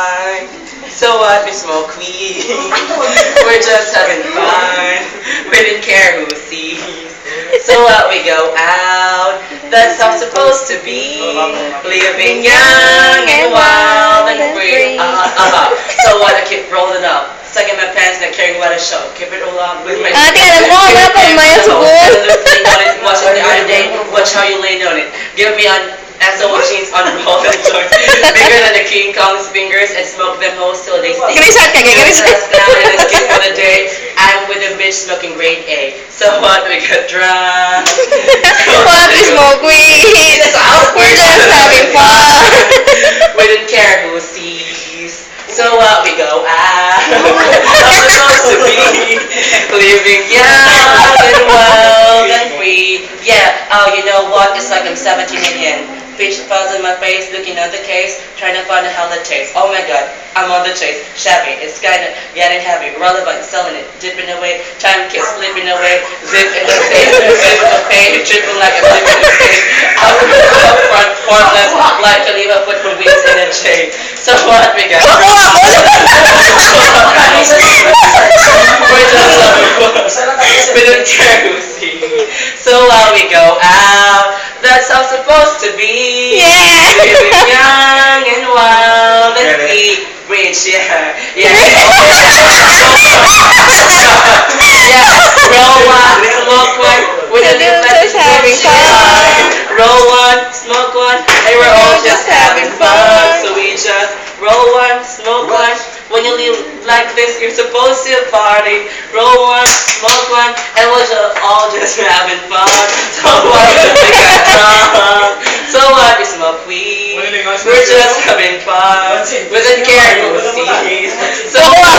Hi. So what? We smoke weed. We're just having fun. We didn't care who sees. So what? We go out. That's how it's supposed to be. Living young and wild and free. So what? I keep rolling up. Sucking my pants and carrying what I show. Keep it all up with my. Tingnan mo, wala pa umaya sa buhok. Watching the other day. Watch how you lay on it. Give me on SO machines on rolling joints. Bigger than the King Kong's fingers and smoke them hoes till they stink. Grisat ka, grisat. Now in the skin for the day. I'm with a bitch smoking grade A. So what? We got drunk. What? We smoke weed. We're just having fun. We didn't care who sees. So what? We go out. How it's supposed to be. Living young and wild and free. Yeah. Oh, you know what? It's like I'm 17 again. Bitch falls in my face, looking at the case, trying to find out how that tastes. Oh my god, I'm on the chase. Shabby, it's kinda getting heavy. Relevant, selling it, dipping away. Time kiss, slipping away. Zip in the safe, zip in the pain, tripping like a zip in the safe. Up front, form left, like to leave a foot for wings in a chain. So what we got? We're just having fun. We don't care who sees. So while we go out, that's how it's supposed to be. Yeah. Living young and wild and free. Rich, yeah. Yeah. Yeah. Roll one, smoke one. We don't live like Just having fun. Roll one, smoke one. Hey, we're all just having fun. So we just roll one, smoke one. When you live like this, you're supposed to party. Roll one, smoke one, and we're all just having fun. So what? We got drunk. So what? We smoke weed. We're just having fun. We don't care who sees. So what?